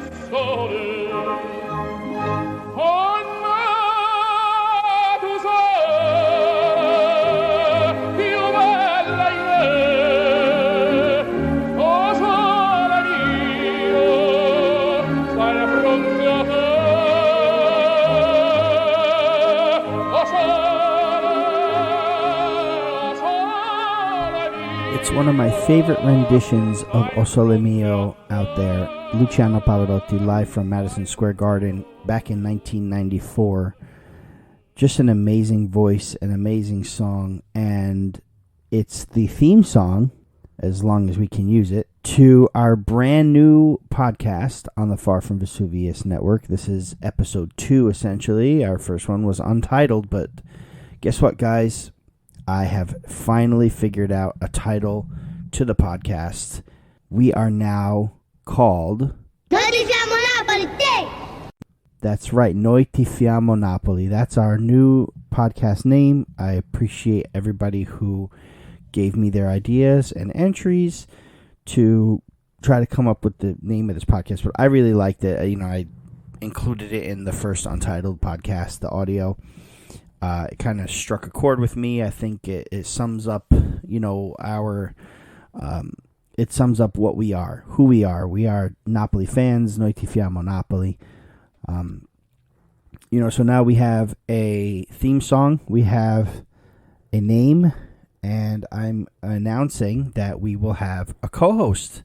It's one of my favorite renditions of O Sole Mio out there. Luciano Pavarotti live from Madison Square Garden back in 1994. Just an amazing voice, an amazing song, and it's the theme song, as long as we can use it, to our brand new podcast on the Far From Vesuvius Network. This is episode 2, essentially. Our first one was untitled, but guess what, guys? I have finally figured out a title to the podcast. We are now called Noi Tifiamo Napoli. That's right, Noi Tifiamo Napoli. That's our new podcast name. I appreciate everybody who gave me their ideas and entries to try to come up with the name of this podcast. But I really liked it. I included it in the first untitled podcast, the audio. It kind of struck a chord with me. I think it sums up, it sums up what we are, who we are. We are Napoli fans, Noi Tifiamo Napoli. So now we have a theme song, we have a name, and I'm announcing that we will have a co-host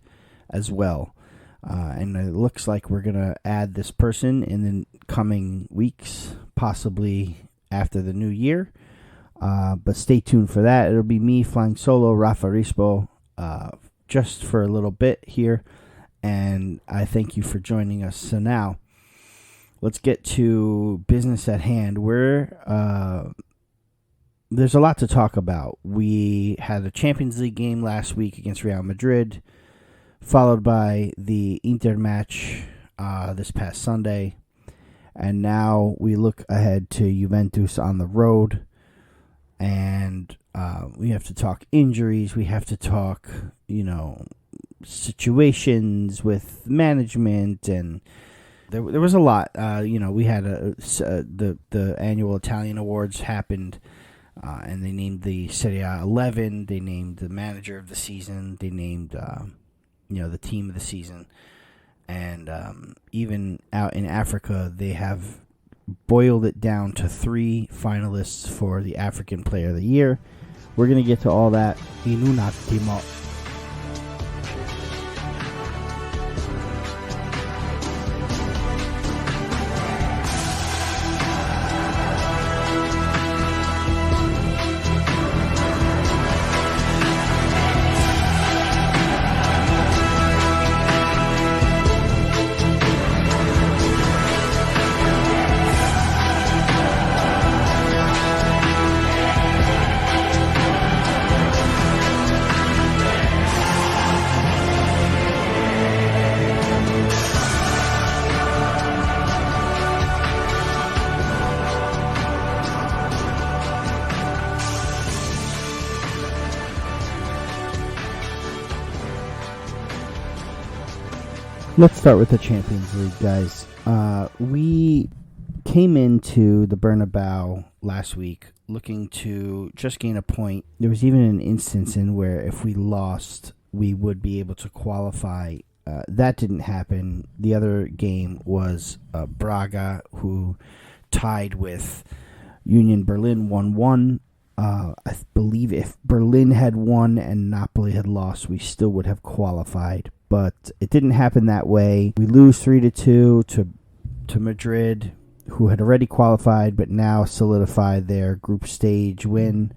as well. And it looks like we're going to add this person in the coming weeks, possibly after the new year, but stay tuned for that. It'll be me flying solo, Raffa Rispo, just for a little bit here, and I thank you for joining us. So now, let's get to business at hand. There's a lot to talk about. We had a Champions League game last week against Real Madrid, followed by the Inter match this past Sunday. And now we look ahead to Juventus on the road, and we have to talk injuries. We have to talk, situations with management, and there was a lot. We had the annual Italian awards happened, and they named the Serie A 11. They named the manager of the season. They named the team of the season. And even out in Africa, they have boiled it down to 3 finalists for the African Player of the Year. We're going to get to all that in un attimo. Let's start with the Champions League, guys. We came into the Bernabeu last week looking to just gain a point. There was even an instance in where if we lost, we would be able to qualify. That didn't happen. The other game was Braga, who tied with Union Berlin 1-1. I believe if Berlin had won and Napoli had lost, we still would have qualified. But it didn't happen that way. We lose 3-2 to Madrid, who had already qualified but now solidified their group stage win.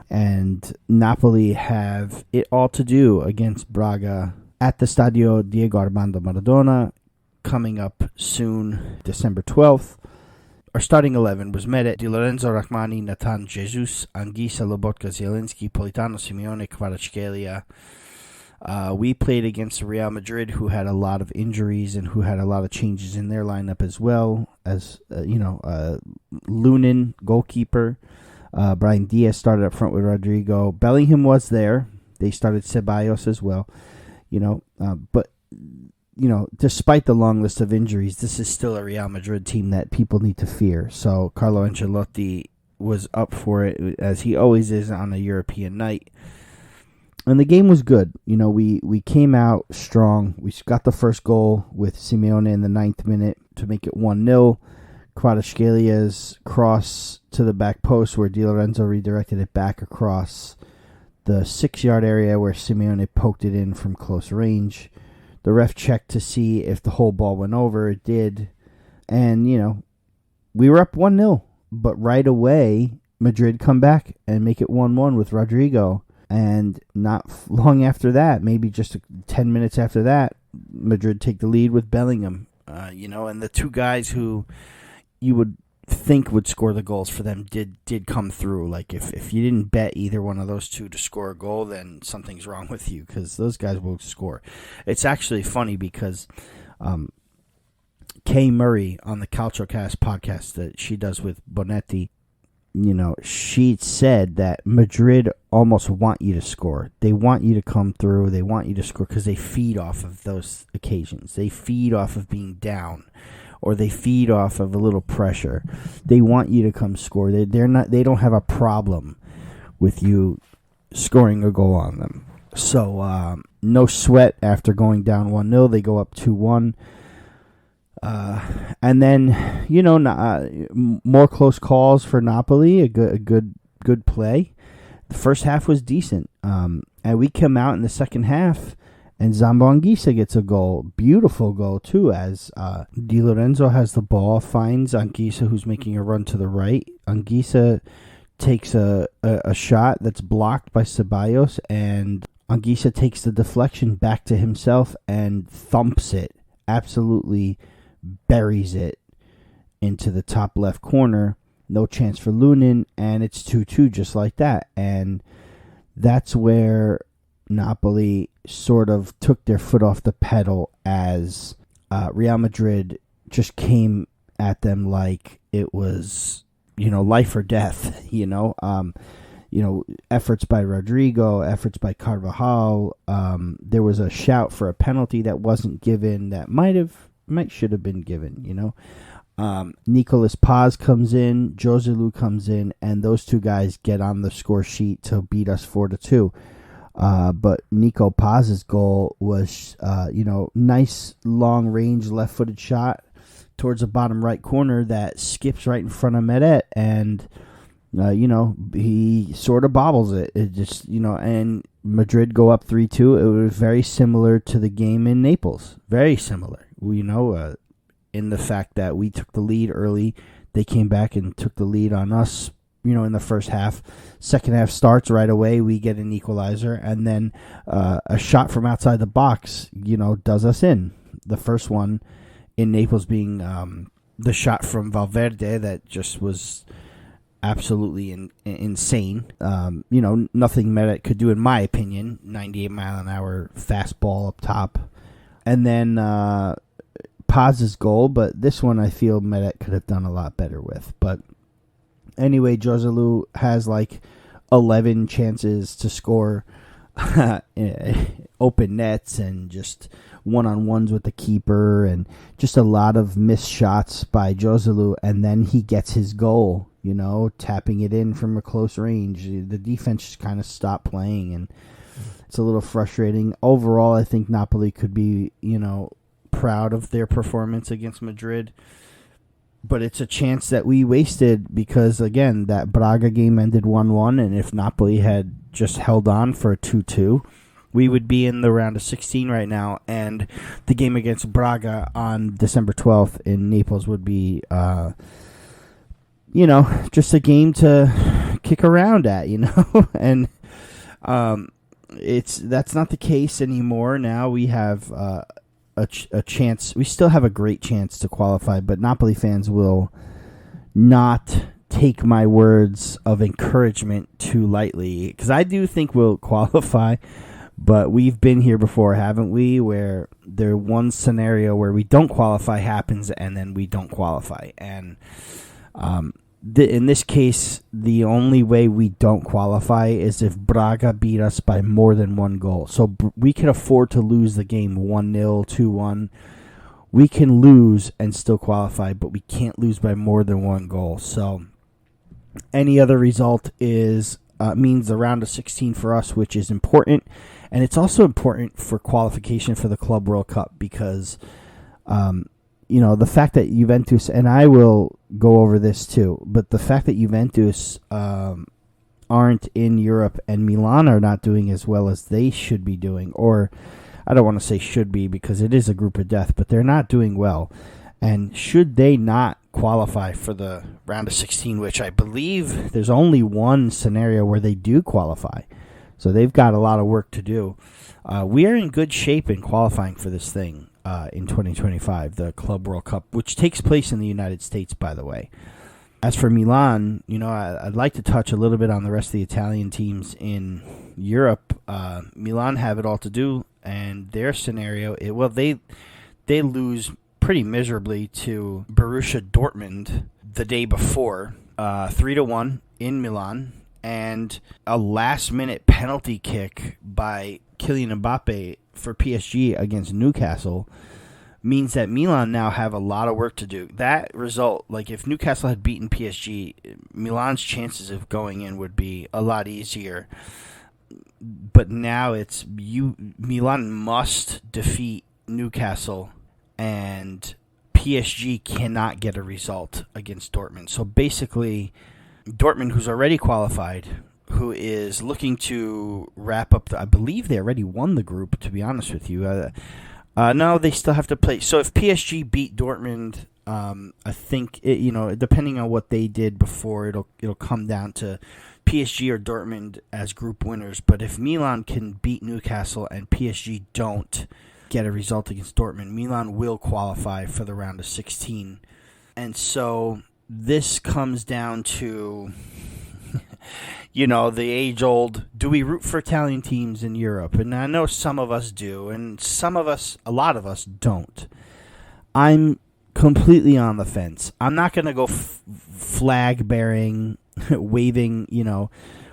And Napoli have it all to do against Braga at the Stadio Diego Armando Maradona coming up soon, December 12th. Our starting 11 was Meret, Di Lorenzo, Rachmani, Nathan, Jesus, Anguissa, Lobotka, Zielinski, Politano, Simeone, Kvaratskhelia. We played against Real Madrid, who had a lot of injuries and who had a lot of changes in their lineup as well. As Lunin, goalkeeper. Brian Diaz started up front with Rodrigo. Bellingham was there. They started Ceballos as well. But despite the long list of injuries, this is still a Real Madrid team that people need to fear. So Carlo Ancelotti was up for it, as he always is on a European night. And the game was good. We came out strong. We got the first goal with Simeone in the 9th minute to make it 1-0. Kvaratskhelia cross to the back post where Di Lorenzo redirected it back across the 6-yard area where Simeone poked it in from close range. The ref checked to see if the whole ball went over. It did. And, we were up 1-0. But right away, Madrid come back and make it 1-1 with Rodrigo. And not long after that, maybe just 10 minutes after that, Madrid take the lead with Bellingham. And the two guys who you would think would score the goals for them did come through. Like, if you didn't bet either one of those two to score a goal, then something's wrong with you, because those guys will score. It's actually funny because Kay Murray on the CalcioCast podcast that she does with Bonetti, she said that Madrid almost want you to score. They want you to come through. They want you to score because they feed off of those occasions. They feed off of being down, or they feed off of a little pressure. They want you to come score. They don't have a problem with you scoring a goal on them. So no sweat after going down 1-0. They go up 2-1. And then, more close calls for Napoli, a good play. The first half was decent. And we come out in the second half, and Zambo Anguissa gets a goal. Beautiful goal, too, as Di Lorenzo has the ball, finds Anguissa, who's making a run to the right. Anguissa takes a shot that's blocked by Ceballos, and Anguissa takes the deflection back to himself and thumps it. Absolutely buries it into the top left corner. No chance for Lunin, and it's 2-2 just like that. And that's where Napoli sort of took their foot off the pedal, as Real Madrid just came at them like it was, life or death. Efforts by Rodrigo, efforts by Carvajal. There was a shout for a penalty that wasn't given that should have been given. Nicolas Paz comes in, Joselu comes in, and those two guys get on the score sheet to beat us 4-2. But Nico Paz's goal was, nice long range left-footed shot towards the bottom right corner that skips right in front of Meret, and he sort of bobbles it. It just, and Madrid go up 3-2. It was very similar to the game in Naples. Very similar. In the fact that we took the lead early, they came back and took the lead on us, in the first half. Second half starts right away. We get an equalizer, and then a shot from outside the box, does us in. The first one in Naples being the shot from Valverde that just was absolutely insane. Nothing Meret could do, in my opinion. 98-mile-an-hour fastball up top. And then Paz's goal, but this one I feel Meret could have done a lot better with. But anyway, Joselu has like 11 chances to score open nets and just one-on-ones with the keeper, and just a lot of missed shots by Joselu, and then he gets his goal, tapping it in from a close range. The defense just kind of stopped playing, and it's a little frustrating. Overall, I think Napoli could be, proud of their performance against Madrid, but it's a chance that we wasted because, again, that Braga game ended 1-1, and if Napoli had just held on for a 2-2, we would be in the round of 16 right now, and the game against Braga on December 12th in Naples would be, just a game to kick around at, and that's not the case anymore. Now we have a chance. We still have a great chance to qualify, but Napoli fans will not take my words of encouragement too lightly, because I do think we'll qualify, but we've been here before, haven't we, where there one scenario where we don't qualify happens and then we don't qualify. And in this case, the only way we don't qualify is if Braga beat us by more than one goal. So we can afford to lose the game 1-0, 2-1. We can lose and still qualify, but we can't lose by more than one goal. So any other result means the round of 16 for us, which is important. And it's also important for qualification for the Club World Cup because, the fact that Juventus, and I will go over this too, but the fact that Juventus aren't in Europe and Milan are not doing as well as they should be doing, or I don't want to say should be because it is a group of death, but they're not doing well. And should they not qualify for the round of 16, which I believe there's only one scenario where they do qualify. So they've got a lot of work to do. We are in good shape in qualifying for this thing in 2025, the Club World Cup, which takes place in the United States, by the way. As for Milan, I'd like to touch a little bit on the rest of the Italian teams in Europe. Milan have it all to do, and their scenario, they lose pretty miserably to Borussia Dortmund the day before, 3-1 in Milan, and a last-minute penalty kick by Kylian Mbappe for PSG against Newcastle means that Milan now have a lot of work to do. That result, like if Newcastle had beaten PSG, Milan's chances of going in would be a lot easier. But now Milan must defeat Newcastle, and PSG cannot get a result against Dortmund. So basically, Dortmund, who's already qualified, who is looking to wrap up I believe they already won the group, to be honest with you. No, they still have to play. So if PSG beat Dortmund, I think depending on what they did before, it'll come down to PSG or Dortmund as group winners. But if Milan can beat Newcastle and PSG don't get a result against Dortmund, Milan will qualify for the round of 16. And so this comes down to the age-old, do we root for Italian teams in Europe? And I know some of us do, and a lot of us don't. I'm completely on the fence. I'm not going to go flag-bearing, waving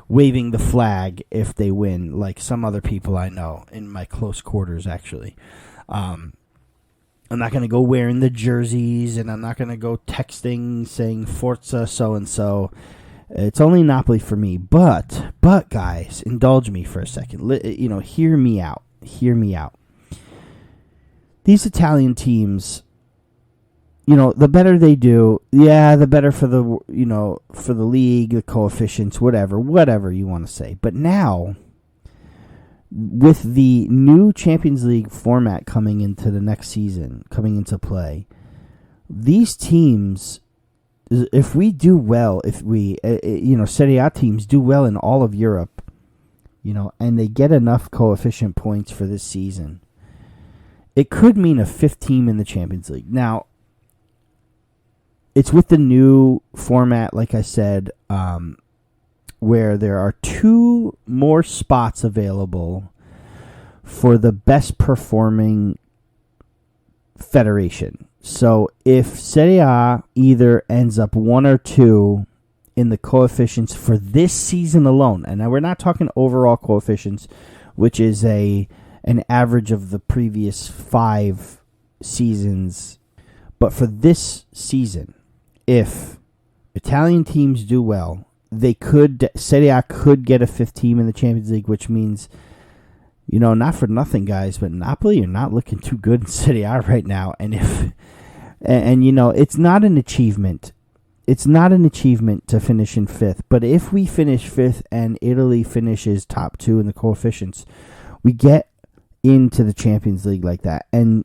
the flag if they win, like some other people I know in my close quarters, actually. I'm not going to go wearing the jerseys, and I'm not going to go texting saying Forza so-and-so. It's only Napoli for me, but guys, indulge me for a second. Hear me out. These Italian teams, the better they do, the better for the league, the coefficients, whatever you want to say. But now, with the new Champions League format coming into the next season, coming into play, these teams, if we do well, Serie A teams do well in all of Europe, and they get enough coefficient points for this season, it could mean a fifth team in the Champions League. Now, it's with the new format, like I said, where there are 2 more spots available for the best performing federation. So if Serie A either ends up 1 or 2 in the coefficients for this season alone, and now we're not talking overall coefficients, which is an average of the previous 5 seasons, but for this season, if Italian teams do well, Serie A could get a 5th team in the Champions League, which means, not for nothing, guys, but Napoli are not looking too good in Serie A right now, and it's not an achievement. It's not an achievement to finish in 5th, but if we finish 5th and Italy finishes top 2 in the coefficients, we get into the Champions League like that. And,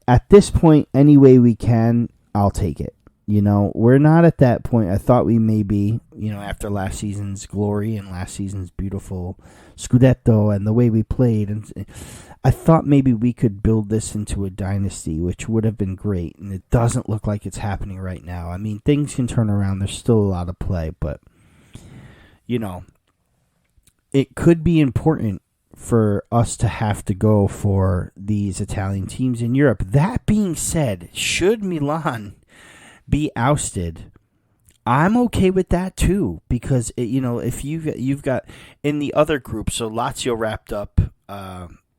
at this point, any way we can, I'll take it. We're not at that point. I thought we may be, after last season's glory and last season's beautiful Scudetto and the way we played. And I thought maybe we could build this into a dynasty, which would have been great. And it doesn't look like it's happening right now. I mean, things can turn around. There's still a lot of play, but, it could be important for us to have to go for these Italian teams in Europe. That being said, should Milan be ousted, I'm okay with that too, because if you've got in the other group, so Lazio wrapped up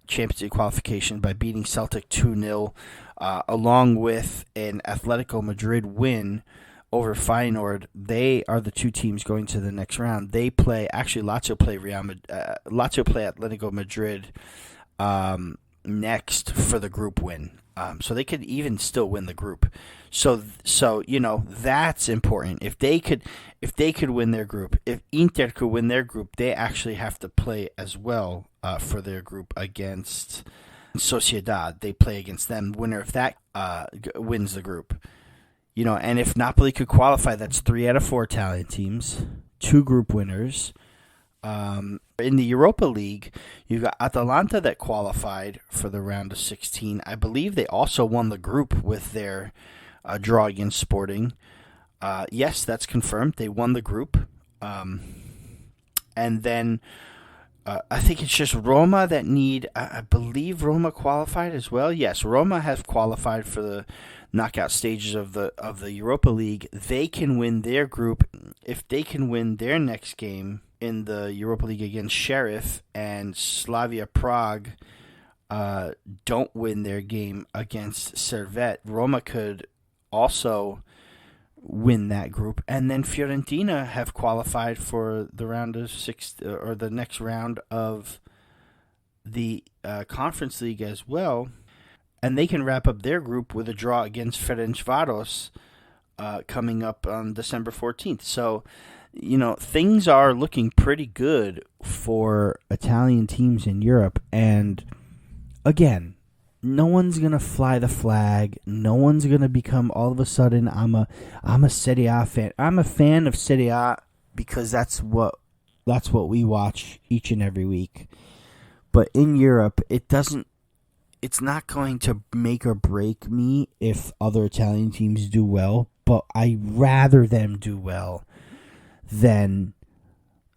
Champions League qualification by beating Celtic 2-0, along with an Atletico Madrid win over Feyenoord. They are the two teams going to the next round. They play Lazio play Lazio play Atletico Madrid next for the group win. So they could even still win the group. So that's important. If they could win their group, if Inter could win their group, they actually have to play as well for their group against Sociedad. They play against them. Winner of that wins the group. And if Napoli could qualify, that's 3 out of 4 Italian teams, 2 group winners. In the Europa League, you've got Atalanta that qualified for the round of 16. I believe they also won the group with their draw against Sporting. Yes, that's confirmed. They won the group. And then I think it's just Roma that I believe Roma qualified as well. Yes, Roma has qualified for the knockout stages of the Europa League. They can win their group. If they can win their next game in the Europa League against Sheriff, and Slavia Prague don't win their game against Servette, Roma could also win that group. And then Fiorentina have qualified for the round of or the next round of the Conference League as well, and they can wrap up their group with a draw against Ferencvaros coming up on December 14th. So things are looking pretty good for Italian teams in Europe. And again, no one's going to fly the flag. No one's going to become all of a sudden, I'm a Serie A fan. I'm a fan of Serie A because that's what we watch each and every week. But in Europe, it's not going to make or break me if other Italian teams do well, but I'd rather them do well than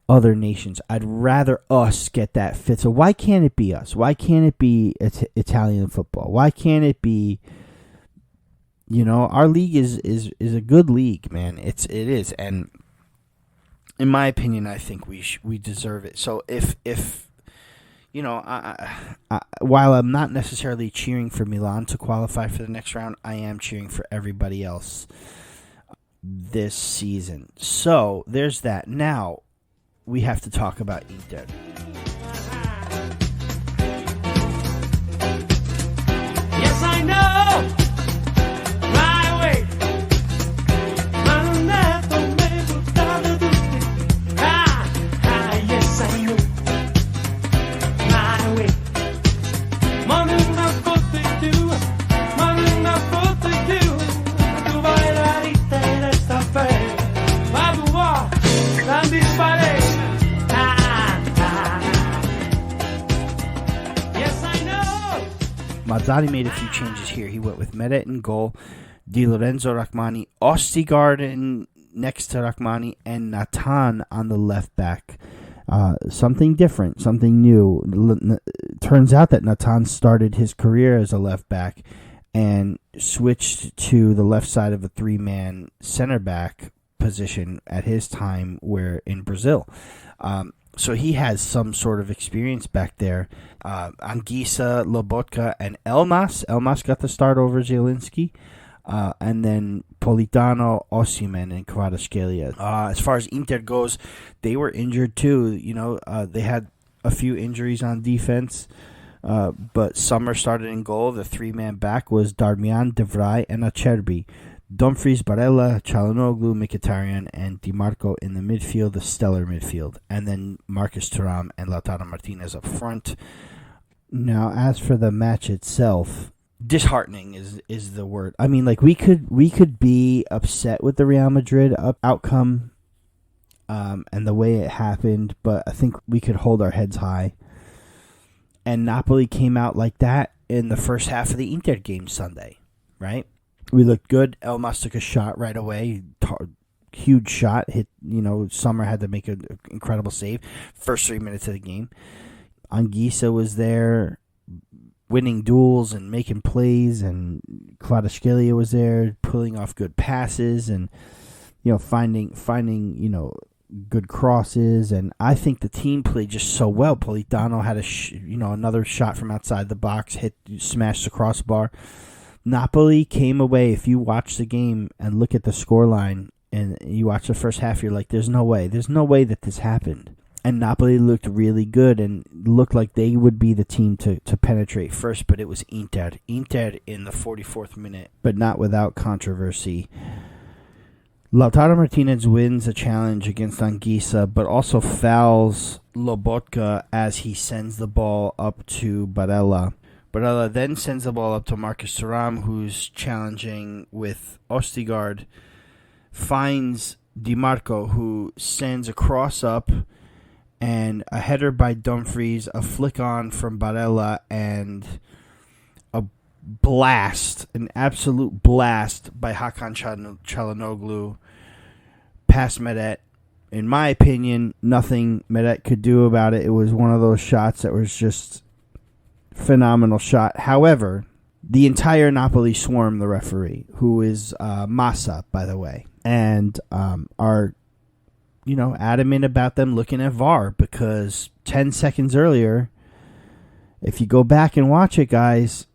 other nations. I'd rather us get that fit. So why can't it be us? Why can't it be Italian football? Why can't it be? Our league is a good league, man. It is, and in my opinion, I think we deserve it. So if while I'm not necessarily cheering for Milan to qualify for the next round, I am cheering for everybody else this season. So there's that. Now we have to talk about Inter. Yes, I know. My way. Yes, I know. My way. Tu vai la ritta e resta fermo. Ma tu vuoi, non dispare. Mazzarri made a few changes here. He went with Meret in goal, Di Lorenzo Rachmani, Ostigard next to Rachmani, and Natan on the left back. Something different, something new. Turns out that Natan started his career as a left back and switched to the left side of a 3-man center back position at his time in Brazil. So he has some sort of experience back there. Anguissa, Lobotka, and Elmas. Elmas got the start over Zielinski. And then Politano, Osimhen, and Kvaratskhelia. As far as Inter goes, they were injured too. They had a few injuries on defense. But Summer started in goal. The 3-man back was Darmian, De Vrij, and Acerbi. Dumfries, Barella, Çalhanoğlu, Mkhitaryan, and Di Marco in the midfield, the stellar midfield. And then Marcus Thuram and Lautaro Martinez up front. Now, as for the match itself, disheartening is the word. I mean, like, we could be upset with the Real Madrid outcome and the way it happened, but I think we could hold our heads high. And Napoli came out like that in the first half of the Inter game Sunday, right? We looked good. Elmas took a shot right away. Huge shot. Hit. Summer had to make an incredible save. First 3 minutes of the game. Anguissa was there, winning duels and making plays, and Kvaratskhelia was there, pulling off good passes, and finding good crosses, and I think the team played just so well. Politano had another shot from outside the box, smashed the crossbar. Napoli came away. If you watch the game and look at the scoreline and you watch the first half, you're like, there's no way that this happened. And Napoli looked really good and looked like they would be the team to penetrate first, but it was Inter in the 44th minute, but not without controversy. Lautaro Martinez wins a challenge against Anguissa, but also fouls Lobotka as he sends the ball up to Barella. Barella then sends the ball up to Marcus Thuram, who's challenging with Ostigard, finds DiMarco, who sends a cross up, and a header by Dumfries, a flick on from Barella, and an absolute blast by Hakan Çalhanoğlu past Medet. In my opinion, nothing Medet could do about it. It was one of those shots that was just phenomenal shot. However, the entire Napoli swarmed the referee, who is Massa, by the way, and are adamant about them looking at VAR, because 10 seconds earlier, if you go back and watch it, guys,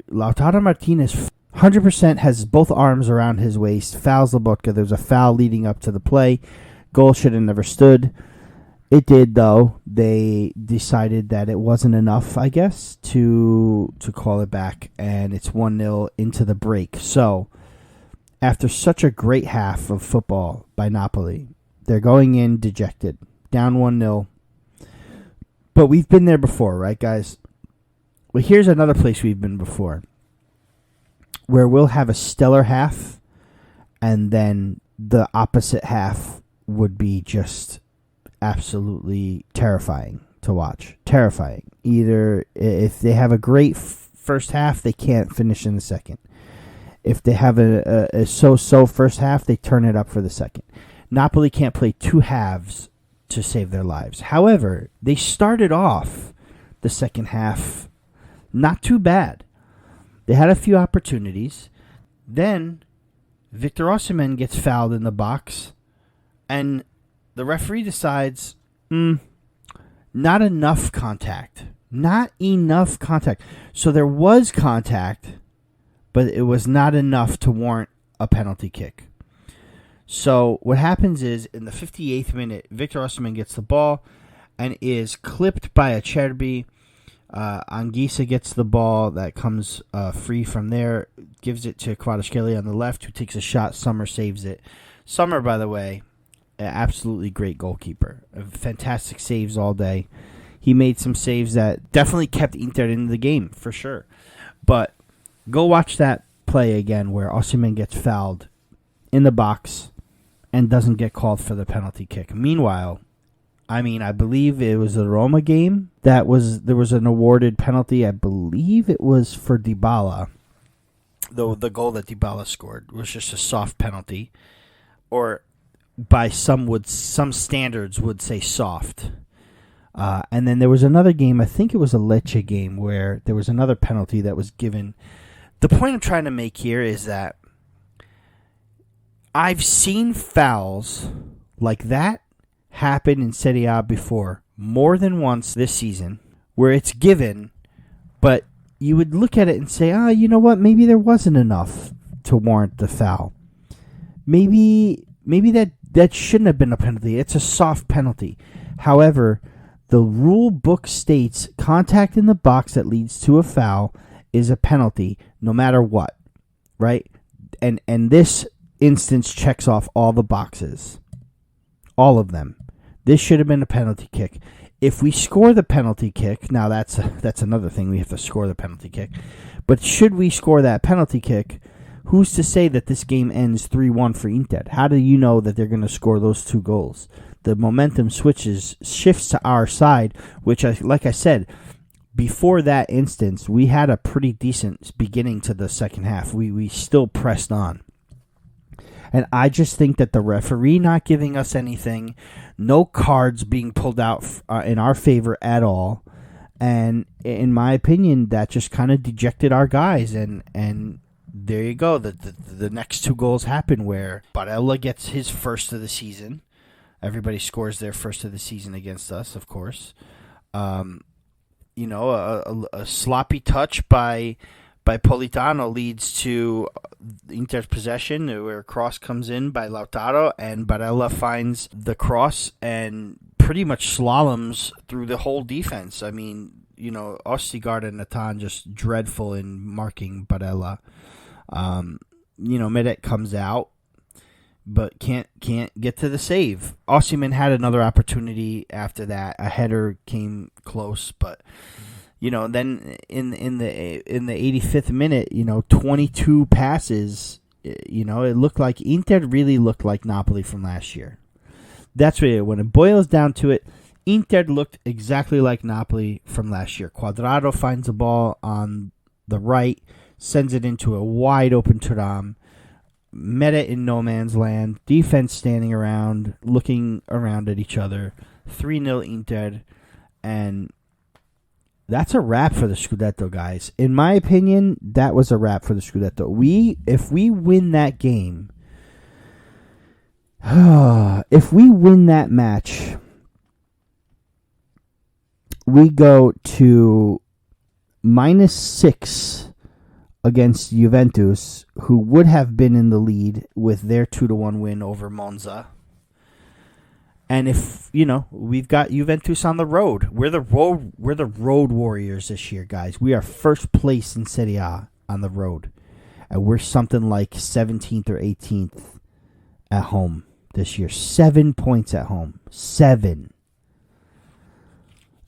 Lautaro Martinez 100% has both arms around his waist, fouls Lobotka. There's a foul leading up to the play. Goal should have never stood. It did, though. They decided that it wasn't enough, I guess, to call it back, and it's 1-0 into the break. So, after such a great half of football by Napoli, they're going in dejected, down 1-0. But we've been there before, right, guys? Well, here's another place we've been before, where we'll have a stellar half, and then the opposite half would be just absolutely terrifying to watch. Terrifying. Either if they have a great first half, they can't finish in the second. If they have a so-so first half, they turn it up for the second. Napoli can't play two halves to save their lives. However, they started off the second half not too bad. They had a few opportunities. Then Victor Osimhen gets fouled in the box, and the referee decides, not enough contact. Not enough contact. So there was contact, but it was not enough to warrant a penalty kick. So what happens is, in the 58th minute, Victor Osimhen gets the ball and is clipped by Acerbi. Anguissa gets the ball that comes free from there, gives it to Kvaratskhelia on the left, who takes a shot. Sommer saves it. Sommer, by the way, an absolutely great goalkeeper. Fantastic saves all day. He made some saves that definitely kept Inter in the game, for sure. But go watch that play again where Osimhen gets fouled in the box and doesn't get called for the penalty kick. Meanwhile, I believe it was the Roma game there was an awarded penalty. I believe it was for Dybala. Though the goal that Dybala scored was just a soft penalty, or by some standards would say soft. And then there was another game, I think it was a Lecce game, where there was another penalty that was given. The point I'm trying to make here is that I've seen fouls like that happen in Serie A before, more than once this season, where it's given, but you would look at it and say, you know what, maybe there wasn't enough to warrant the foul. Maybe that shouldn't have been a penalty. It's a soft penalty. However, the rule book states contact in the box that leads to a foul is a penalty, no matter what, right? And this instance checks off all the boxes. All of them. This should have been a penalty kick. If we score the penalty kick, now that's another thing. We have to score the penalty kick. But should we score that penalty kick, who's to say that this game ends 3-1 for Inter? How do you know that they're going to score those two goals? The momentum shifts to our side, which, like I said, before that instance, we had a pretty decent beginning to the second half. We still pressed on. And I just think that the referee not giving us anything, no cards being pulled out in our favor at all, and in my opinion, that just kind of dejected our guys. And there you go. The next two goals happen where Barella gets his first of the season. Everybody scores their first of the season against us, of course. A sloppy touch by Politano leads to Inter's possession, where a cross comes in by Lautaro, and Barella finds the cross and pretty much slaloms through the whole defense. I mean, Ostigard and Natan just dreadful in marking Barella. Medet comes out, but can't get to the save. Osimhen had another opportunity after that. A header came close, but then in the 85th minute, 22 passes. It looked like Inter really looked like Napoli from last year. That's really when it boils down to it. Inter looked exactly like Napoli from last year. Quadrado finds the ball on the right, sends it into a wide open Thuram. Meta in no man's land. Defense standing around, looking around at each other. 3-0 Inter. And that's a wrap for the Scudetto, guys. In my opinion, that was a wrap for the Scudetto. If we win that game, if we win that match, we go to -6 against Juventus, who would have been in the lead with their 2-1 win over Monza. And if, we've got Juventus on the road. We're the road warriors this year, guys. We are first place in Serie A on the road. And we're something like 17th or 18th at home this year. 7 points at home. 7.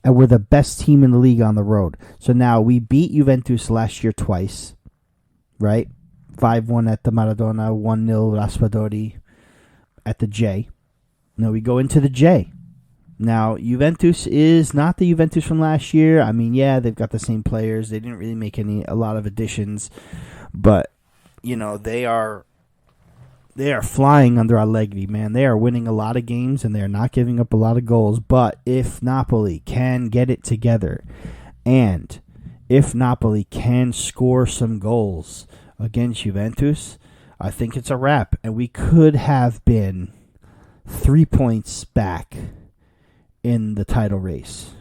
And we're the best team in the league on the road. So now we beat Juventus last year twice, right? 5-1 at the Maradona, 1-0 Raspadori at the J. Now we go into the J. Now, Juventus is not the Juventus from last year. I mean, yeah, they've got the same players. They didn't really make a lot of additions. But, they are flying under Allegri, man. They are winning a lot of games, and they are not giving up a lot of goals. But if Napoli can get it together, and if Napoli can score some goals against Juventus, I think it's a wrap. And we could have been 3 points back in the title race.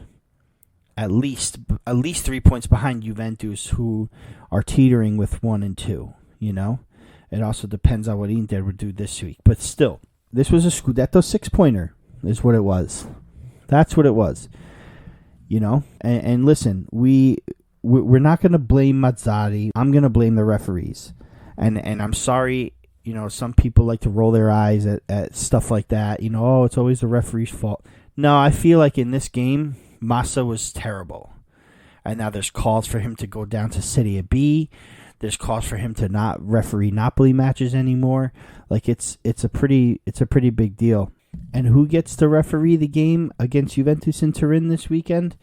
At least 3 points behind Juventus, who are teetering with 1 and 2, It also depends on what Inter would do this week. But still, this was a Scudetto 6-pointer, is what it was. That's what it was. And listen, we're not going to blame Mazzari. I'm going to blame the referees. And I'm sorry, some people like to roll their eyes at stuff like that. It's always the referee's fault. No, I feel like in this game, Massa was terrible. And now there's calls for him to go down to Serie B. There's calls for him to not referee Napoli matches anymore. Like it's a pretty big deal. And who gets to referee the game against Juventus in Turin this weekend?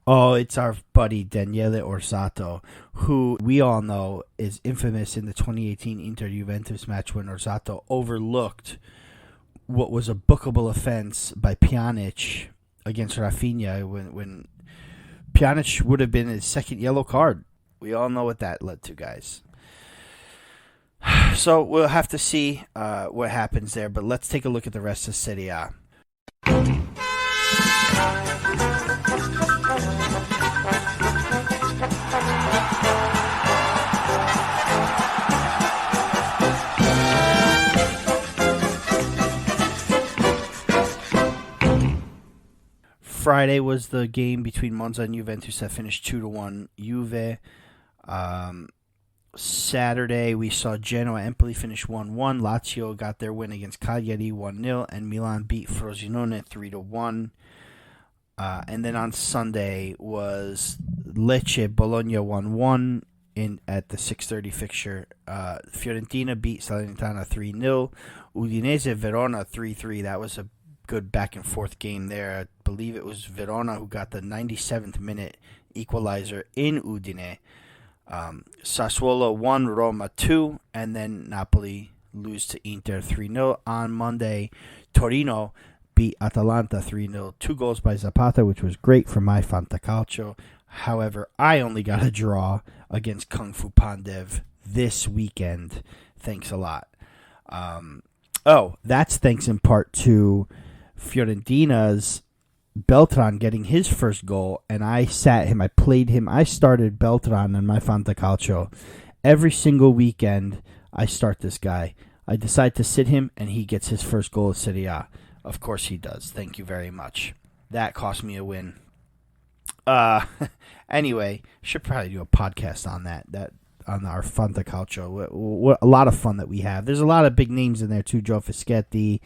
Oh, it's our buddy Daniele Orsato, who we all know is infamous in the 2018 Inter-Juventus match when Orsato overlooked what was a bookable offense by Pjanic against Rafinha when Pjanic would have been his second yellow card. We all know what that led to, guys. So we'll have to see what happens there, but let's take a look at the rest of Serie A. Friday was the game between Monza and Juventus that finished 2-1 Juve. Saturday, we saw Genoa Empoli finish 1-1. Lazio got their win against Cagliari 1-0, and Milan beat Frosinone 3-1. And then on Sunday was Lecce Bologna 1-1 at the 6:30 fixture. Fiorentina beat Salernitana 3-0. Udinese Verona 3-3. That was a good back and forth game there. I believe it was Verona who got the 97th minute equalizer in Udine. Sassuolo 1, Roma 2, and then Napoli lose to Inter 3-0. On Monday, Torino beat Atalanta 3-0. 2 goals by Zapata, which was great for my Fantacalcio. However, I only got a draw against Kung Fu Pandev this weekend. Thanks a lot. That's thanks in part to Fiorentina's Beltran getting his first goal, and I sat him. I played him. I started Beltran in my Fantacalcio. Every single weekend, I start this guy. I decide to sit him, and he gets his first goal of Serie A. Of course he does. Thank you very much. That cost me a win. Anyway, should probably do a podcast on that on our Fantacalcio. What a lot of fun that we have. There's a lot of big names in there too. Joe Fischetti,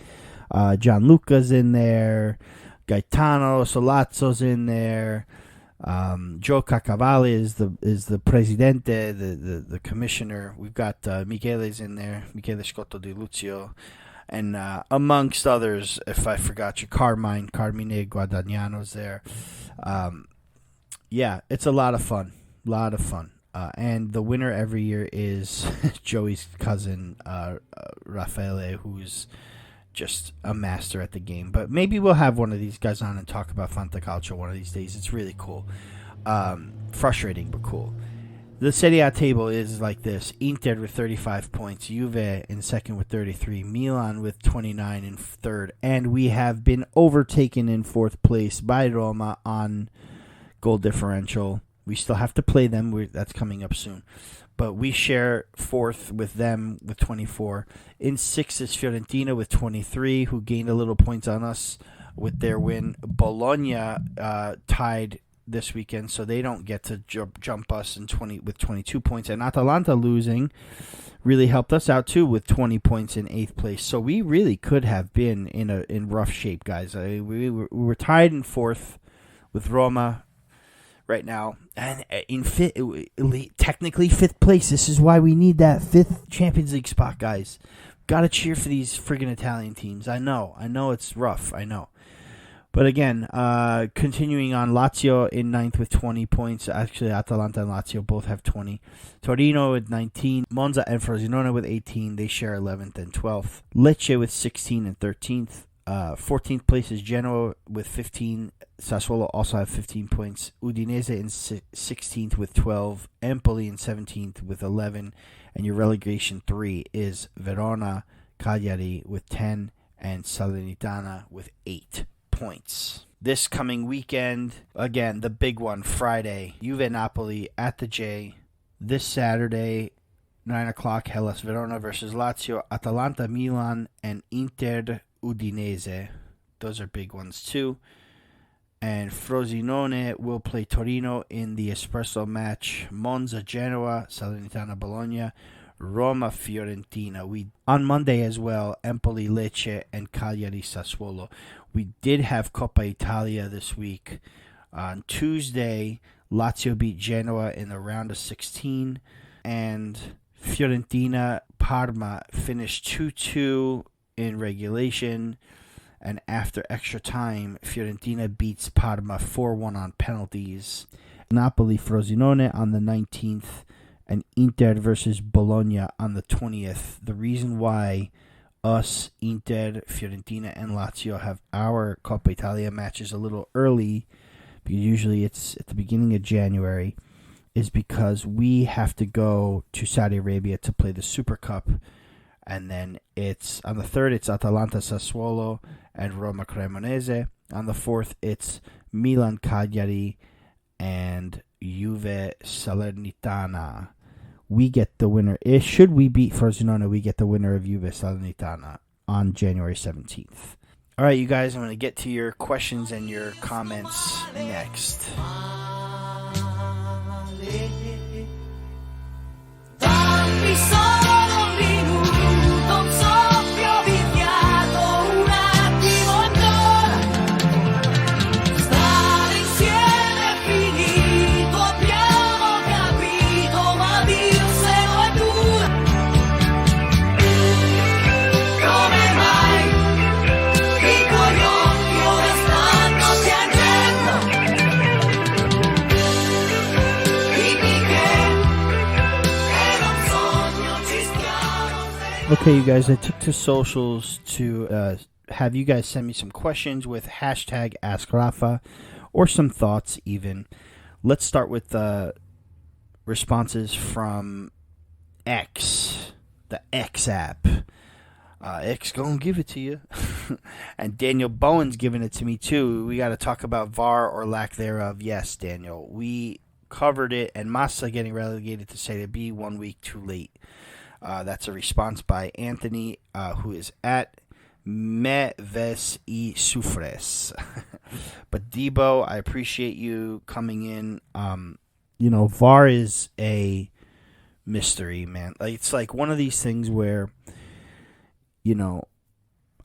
Gianluca's in there, Gaetano Solazzo's in there. Joe Cacavalli is the presidente, the commissioner. We've got Michele's in there, Michele Scotto di Luzio, and amongst others, if I forgot you, Carmine Guadagnano's there. Yeah, it's a lot of fun. And the winner every year is Joey's cousin, Raffaele, who's just a master at the game. But maybe we'll have one of these guys on and talk about Fantacalcio one of these days. It's really cool. Frustrating, but cool. The Serie A table is like this. Inter with 35 points. Juve in second with 33. Milan with 29 in third. And we have been overtaken in fourth place by Roma on goal differential. We still have to play them. That's coming up soon. But we share fourth with them with 24. In sixth is Fiorentina with 23, who gained a little points on us with their win. Bologna tied this weekend, so they don't get to jump us with 22 points. And Atalanta losing really helped us out too with 20 points in eighth place. So we really could have been in rough shape, guys. We were tied in fourth with Roma right now, and in technically fifth place. This is why we need that fifth Champions League spot, guys. Gotta cheer for these friggin' Italian teams. I know it's rough, I know. But again, continuing on, Lazio in ninth with 20 points. Actually, Atalanta and Lazio both have 20. Torino with 19. Monza and Frosinone with 18. They share 11th and 12th. Lecce with 16 and 13th. 14th place is Genoa with 15. Sassuolo also have 15 points. Udinese in 16th with 12. Empoli in 17th with 11. And your relegation 3 is Verona, Cagliari with 10, and Salernitana with 8 points. This coming weekend, again, the big one, Friday, Juve Napoli at the J. This Saturday, 9 o'clock, Hellas Verona versus Lazio, Atalanta Milan, and Inter Udinese. Those are big ones too. And Frosinone will play Torino in the Espresso match. Monza Genoa, Salernitana Bologna, Roma Fiorentina. On Monday as well, Empoli Lecce and Cagliari Sassuolo. We did have Coppa Italia this week. On Tuesday, Lazio beat Genoa in the round of 16, and Fiorentina Parma finished 2-2 in regulation. And after extra time, Fiorentina beats Parma 4-1 on penalties. Napoli Frosinone on the 19th, and Inter versus Bologna on the 20th. The reason why us, Inter, Fiorentina, and Lazio have our Coppa Italia matches a little early, because usually it's at the beginning of January, is because we have to go to Saudi Arabia to play the Super Cup. And then it's on the 3rd, it's Atalanta Sassuolo and Roma Cremonese. On the 4th, it's Milan Cagliari and Juve Salernitana. We get the winner. Should we beat Frosinone, we get the winner of Juve Salernitana on January 17th. All right, you guys, I'm going to get to your questions and your comments next. Okay, you guys, I took to socials to have you guys send me some questions with hashtag Ask Raffa, or some thoughts even. let's start with the responses from X, the X app. X gonna give it to you. And Daniel Bowen's giving it to me too. We got to talk about VAR or lack thereof. Yes, Daniel. We covered it, and Massa getting relegated to Serie B 1 week too late. That's a response by Anthony, who is at Me Ves y Sufres. But Debo, I appreciate you coming in. VAR is a mystery, man. Like, it's like one of these things where,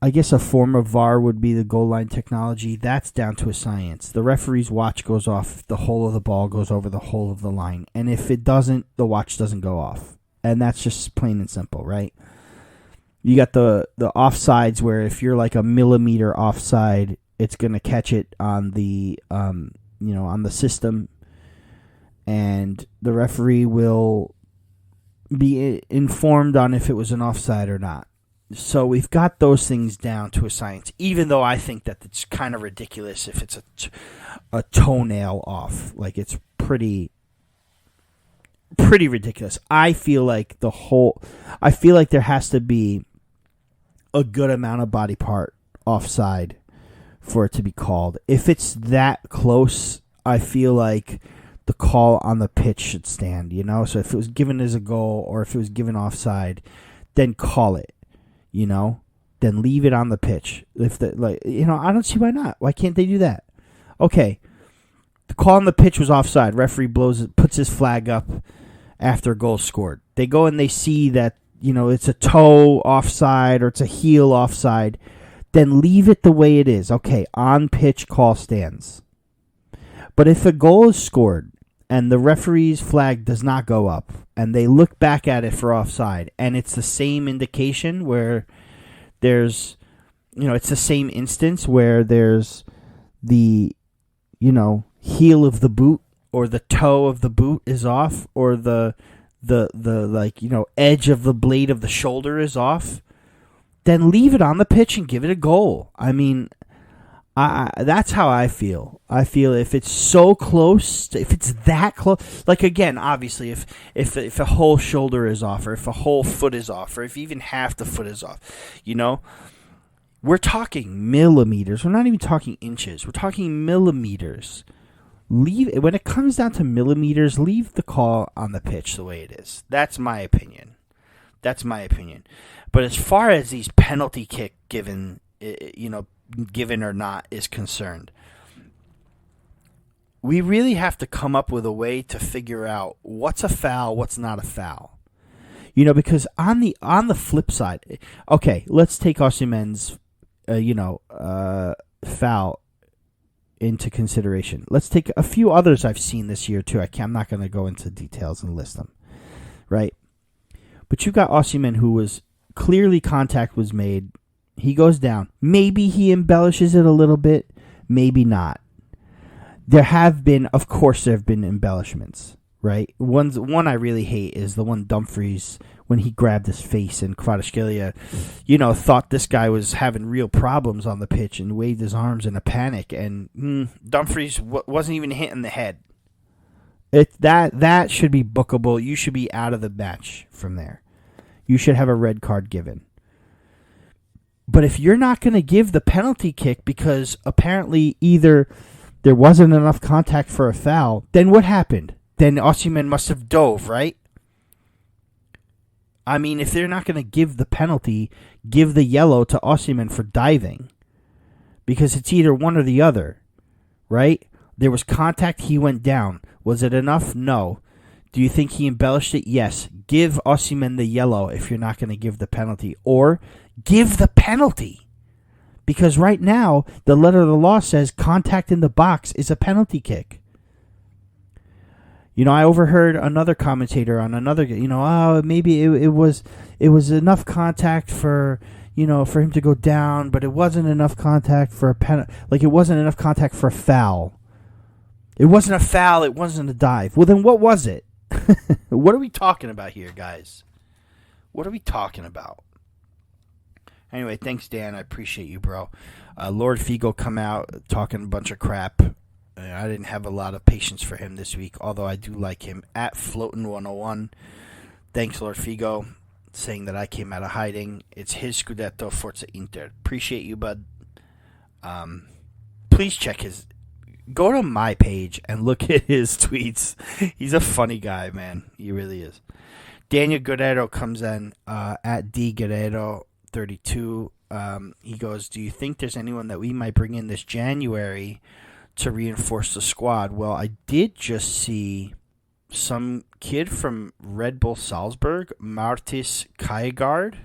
I guess a form of VAR would be the goal line technology. That's down to a science. The referee's watch goes off, the hole of the ball goes over the hole of the line. And if it doesn't, the watch doesn't go off. And that's just plain and simple, right? You got the offsides where if you're like a millimeter offside, it's going to catch it on the on the system, and the referee will be informed on if it was an offside or not. So we've got those things down to a science, even though I think that it's kind of ridiculous if it's a toenail off. Like, it's pretty ridiculous. I feel like there has to be a good amount of body part offside for it to be called. If it's that close, I feel like the call on the pitch should stand, So if it was given as a goal or if it was given offside, then call it, Then leave it on the pitch. If I don't see why not. Why can't they do that? Okay. The call on the pitch was offside. Referee puts his flag up after a goal scored. They go and they see that, it's a toe offside or it's a heel offside. Then leave it the way it is. Okay, on pitch call stands. But if a goal is scored and the referee's flag does not go up and they look back at it for offside and it's the same indication where there's, it's the same instance where there's the, heel of the boot or the toe of the boot is off or the edge of the blade of the shoulder is off, then leave it on the pitch and give it a goal. I mean, that's how I feel. I feel if it's so close, if it's that close, like, again, obviously, if a whole shoulder is off, or if a whole foot is off, or if even half the foot is off, we're talking millimeters. We're not even talking inches. We're talking millimeters. When it comes down to millimeters, leave the call on the pitch the way it is. That's my opinion. But as far as these penalty kick given or not is concerned, we really have to come up with a way to figure out what's a foul, what's not a foul. Because on the flip side, okay, let's take Osimhen's foul into consideration. Let's take a few others I've seen this year too. I'm not going to go into details and list them, right? But you got Osimhen, who was clearly contact was made. He goes down. Maybe he embellishes it a little bit. Maybe not. There have been embellishments, right? One I really hate is the one Dumfries, when he grabbed his face and Kvaratskhelia, thought this guy was having real problems on the pitch and waved his arms in a panic, and Dumfries wasn't even hitting the head. That should be bookable. You should be out of the match from there. You should have a red card given. But if you're not going to give the penalty kick because apparently either there wasn't enough contact for a foul, then what happened? Then Osimhen must have dove, right? I mean, if they're not going to give the penalty, give the yellow to Osimhen for diving. Because it's either one or the other, right? There was contact, he went down. Was it enough? No. Do you think he embellished it? Yes. Give Osimhen the yellow if you're not going to give the penalty. Or give the penalty. Because right now, the letter of the law says contact in the box is a penalty kick. I overheard another commentator on another, maybe it was enough contact for him to go down, but it wasn't enough contact for a penalty. Like, it wasn't enough contact for a foul. It wasn't a foul. It wasn't a dive. Well, then what was it? What are we talking about here, guys? What are we talking about? Anyway, thanks, Dan. I appreciate you, bro. Lord Figo come out talking a bunch of crap. I didn't have a lot of patience for him this week, although I do like him. At Floatin101, thanks, Lord Figo, saying that I came out of hiding. It's his Scudetto, Forza Inter. Appreciate you, bud. Please check go to my page and look at his tweets. He's a funny guy, man. He really is. Daniel Guerrero comes in at DGuerrero32. He goes, do you think there's anyone that we might bring in this January to reinforce the squad? Well, I did just see some kid from Red Bull Salzburg, Martis Kajgaard.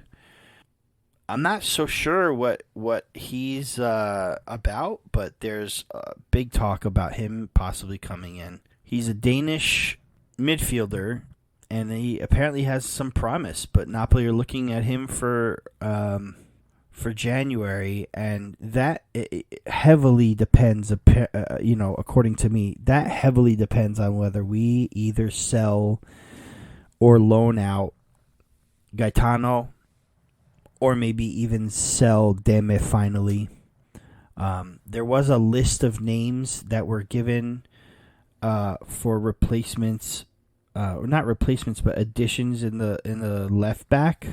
I'm not so sure what he's about, but there's big talk about him possibly coming in. He's a Danish midfielder, and he apparently has some promise, but Napoli are looking at him for January, and that heavily depends, according to me, that heavily depends on whether we either sell or loan out Gaetano, or maybe even sell Deme finally. There was a list of names that were given for replacements, or not replacements, but additions in the left back.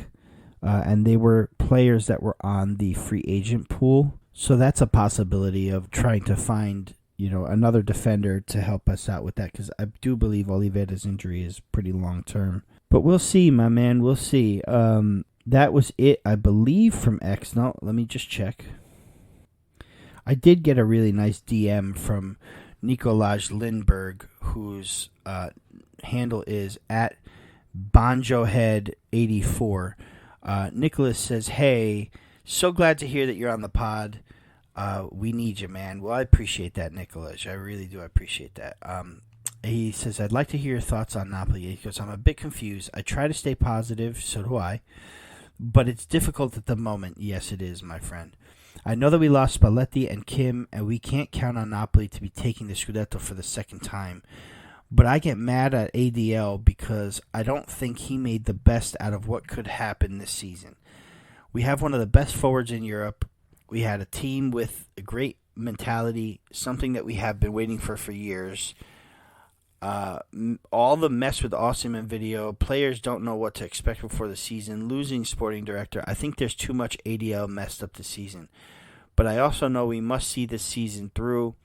And they were players that were on the free agent pool. So that's a possibility of trying to find, another defender to help us out with that, because I do believe Oliveira's injury is pretty long term. But we'll see, my man. We'll see. That was it, I believe, from X. No, let me just check. I did get a really nice DM from Nikolaj Lindberg, whose handle is at BonjoHead84. Nicholas says, hey, so glad to hear that you're on the pod. We need you, man. Well, I appreciate that, Nicholas. I really do appreciate that. He says, I'd like to hear your thoughts on Napoli. He goes, I'm a bit confused. I try to stay positive, so do I. But it's difficult at the moment. Yes, it is, my friend. I know that we lost Spalletti and Kim, and we can't count on Napoli to be taking the Scudetto for the second time. But I get mad at ADL because I don't think he made the best out of what could happen this season. We have one of the best forwards in Europe. We had a team with a great mentality, something that we have been waiting for years. All the mess with Osimhen video, players don't know what to expect before the season, losing sporting director. I think there's too much ADL messed up the season. But I also know we must see this season through.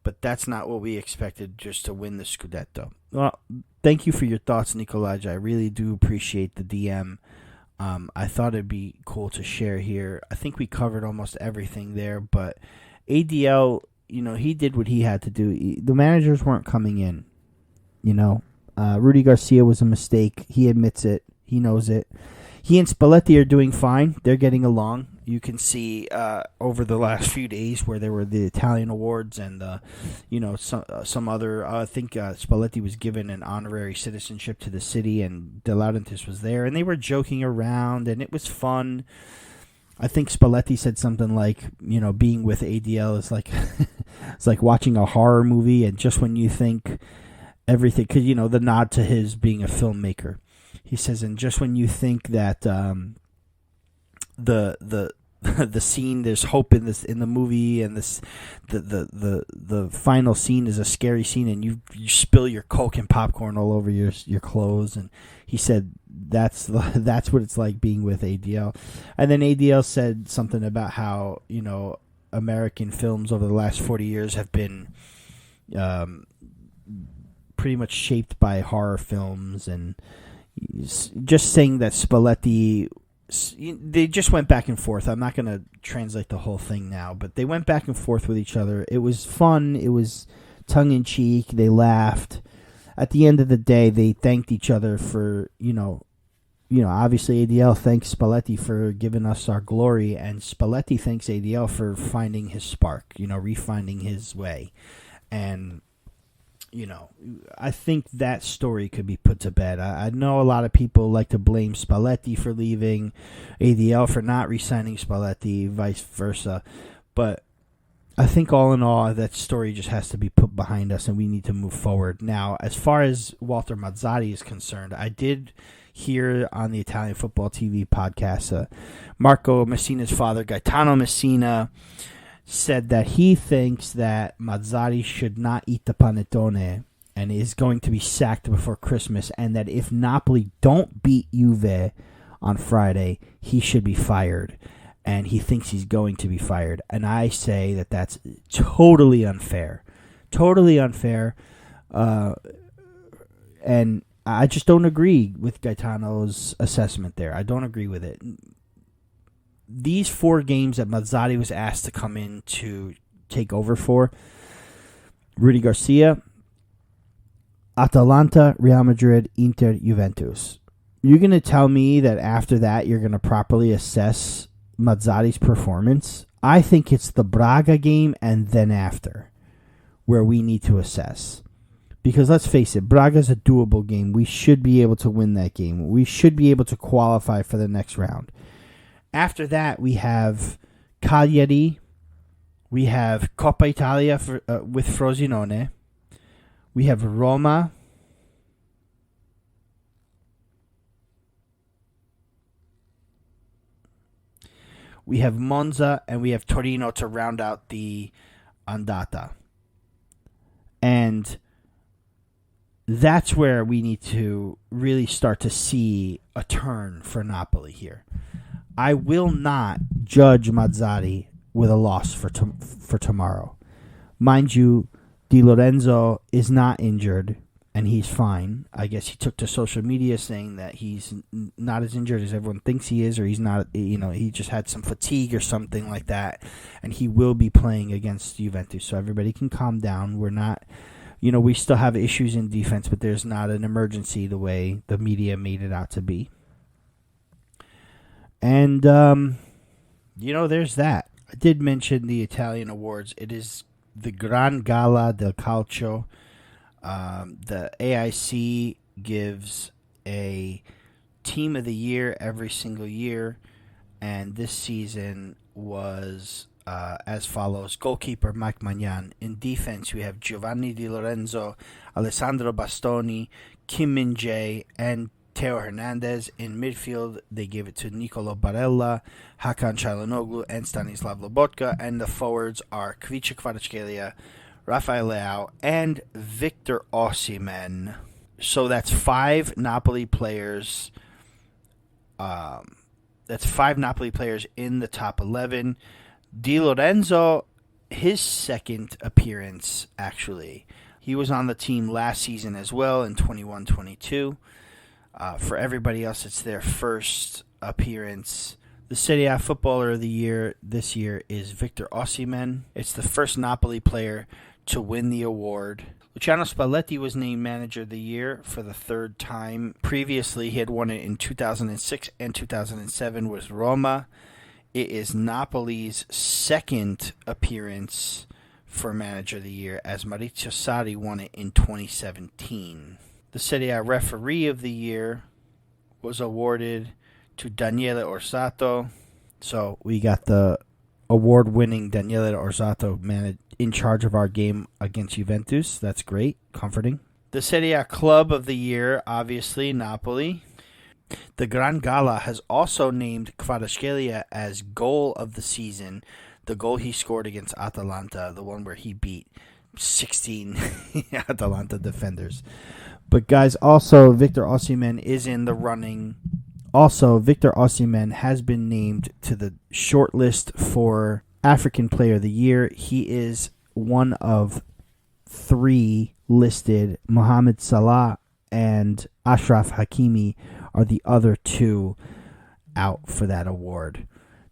But that's not what we expected, just to win the Scudetto. Well, thank you for your thoughts, Nikolaj. I really do appreciate the DM. I thought it'd be cool to share here. I think we covered almost everything there, but ADL, he did what he had to do. The managers weren't coming in, Rudy Garcia was a mistake. He admits it. He knows it. He and Spalletti are doing fine. They're getting along. You can see over the last few days where there were the Italian awards and some other. I think Spalletti was given an honorary citizenship to the city, and De Laurentiis was there, and they were joking around, and it was fun. I think Spalletti said something like, being with ADL is like it's like watching a horror movie, and just when you think everything, because the nod to his being a filmmaker. He says, and just when you think that the scene, there's hope in the movie, and the final scene is a scary scene, and you spill your Coke and popcorn all over your clothes, and he said that's what it's like being with ADL. And then ADL said something about how American films over the last 40 years have been pretty much shaped by horror films, and just saying that Spalletti, they just went back and forth. I'm not going to translate the whole thing now, but they went back and forth with each other. It was fun. It was tongue-in-cheek. They laughed. At the end of the day, they thanked each other for, obviously ADL thanks Spalletti for giving us our glory, and Spalletti thanks ADL for finding his spark, refinding his way. And I think that story could be put to bed. I know a lot of people like to blame Spalletti for leaving, ADL for not re-signing Spalletti, vice versa. But I think all in all, that story just has to be put behind us, and we need to move forward. Now, as far as Walter Mazzarri is concerned, I did hear on the Italian Football TV podcast, Marco Messina's father, Gaetano Messina, said that he thinks that Mazzarri should not eat the panettone and is going to be sacked before Christmas, and that if Napoli don't beat Juve on Friday, he should be fired. And he thinks he's going to be fired. And I say that that's totally unfair. Totally unfair. And I just don't agree with Gaetano's assessment there. I don't agree with it. These 4 games that Mazzarri was asked to come in to take over for, Rudy Garcia, Atalanta, Real Madrid, Inter, Juventus. You're going to tell me that after that you're going to properly assess Mazzarri's performance? I think it's the Braga game and then after where we need to assess. Because let's face it, Braga's a doable game. We should be able to win that game. We should be able to qualify for the next round. After that, we have Cagliari. We have Coppa Italia with Frosinone. We have Roma. We have Monza, and we have Torino to round out the andata. And that's where we need to really start to see a turn for Napoli here. I will not judge Mazzarri with a loss for tomorrow. Mind you, Di Lorenzo is not injured, and he's fine. I guess he took to social media saying that he's not as injured as everyone thinks he is, or he's not, he just had some fatigue or something like that, and he will be playing against Juventus, so everybody can calm down. We're not, we still have issues in defense, but there's not an emergency the way the media made it out to be. And, there's that. I did mention the Italian awards. It is the Gran Gala del Calcio. The AIC gives a team of the year every single year, and this season was as follows. Goalkeeper Mike Magnan. In defense, we have Giovanni Di Lorenzo, Alessandro Bastoni, Kim Min-jae, and Teo Hernandez. In midfield, they gave it to Nicolo Barella, Hakan Çalhanoğlu, and Stanislav Lobotka. And the forwards are Kvicha Kvaratskhelia, Rafael Leao, and Victor Osimhen. So that's 5 Napoli players. That's 5 Napoli players in the top 11. Di Lorenzo, his second appearance, actually. He was on the team last season as well in 21-22. For everybody else, it's their first appearance. The Serie A Footballer of the Year this year is Victor Osimhen. It's the first Napoli player to win the award. Luciano Spalletti was named Manager of the Year for the 3rd time. Previously, he had won it in 2006 and 2007 with Roma. It is Napoli's 2nd appearance for Manager of the Year, as Maurizio Sarri won it in 2017. The Serie A Referee of the Year was awarded to Daniele Orsato. So we got the award-winning Daniele Orsato in charge of our game against Juventus. That's great, comforting. The Serie A Club of the Year, obviously, Napoli. The Gran Gala has also named Kvaratskhelia as goal of the season. The goal he scored against Atalanta, the one where he beat 16 Atalanta defenders. But guys, also Victor Osimhen is in the running. Also, Victor Osimhen has been named to the shortlist for African Player of the Year. He is one of 3 listed. Mohamed Salah and Ashraf Hakimi are the other 2 out for that award.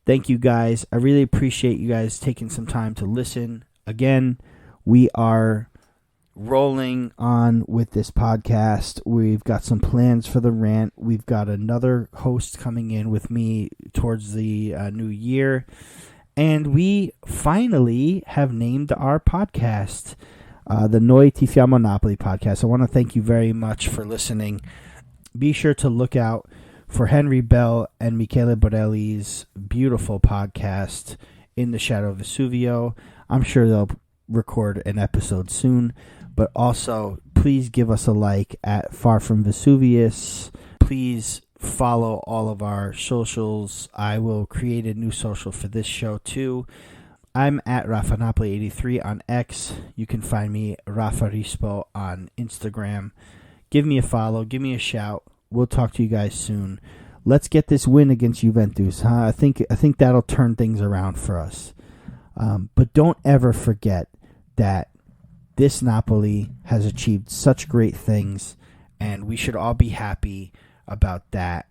Thank you guys. I really appreciate you guys taking some time to listen. Again, we are rolling on with this podcast. We've got some plans for the rant. We've got another host coming in with me towards the new year. And we finally have named our podcast the Noi Tifiamo Napoli podcast. I want to thank you very much for listening. Be sure to look out for Henry Bell and Michele Borelli's beautiful podcast, In the Shadow of Vesuvio. I'm sure they'll record an episode soon. But also, please give us a like at Far From Vesuvius. Please follow all of our socials. I will create a new social for this show too. I'm at Raffa Napoli 83 on X. You can find me Raffa Rispo on Instagram. Give me a follow. Give me a shout. We'll talk to you guys soon. Let's get this win against Juventus. Huh? I think that'll turn things around for us. But don't ever forget that this Napoli has achieved such great things, and we should all be happy about that.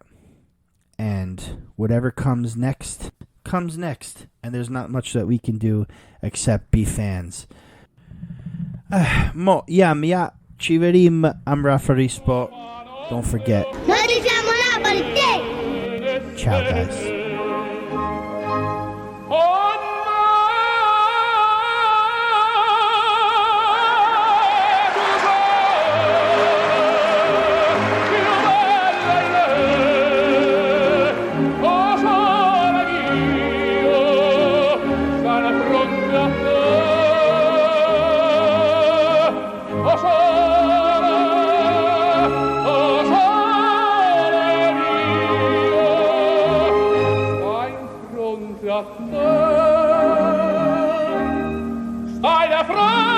And whatever comes next, comes next. And there's not much that we can do except be fans. Ci vedremo. I'm Raffa Rispo. Don't forget. Noi Tifiamo Napoli, te! Ciao, guys. Stai da front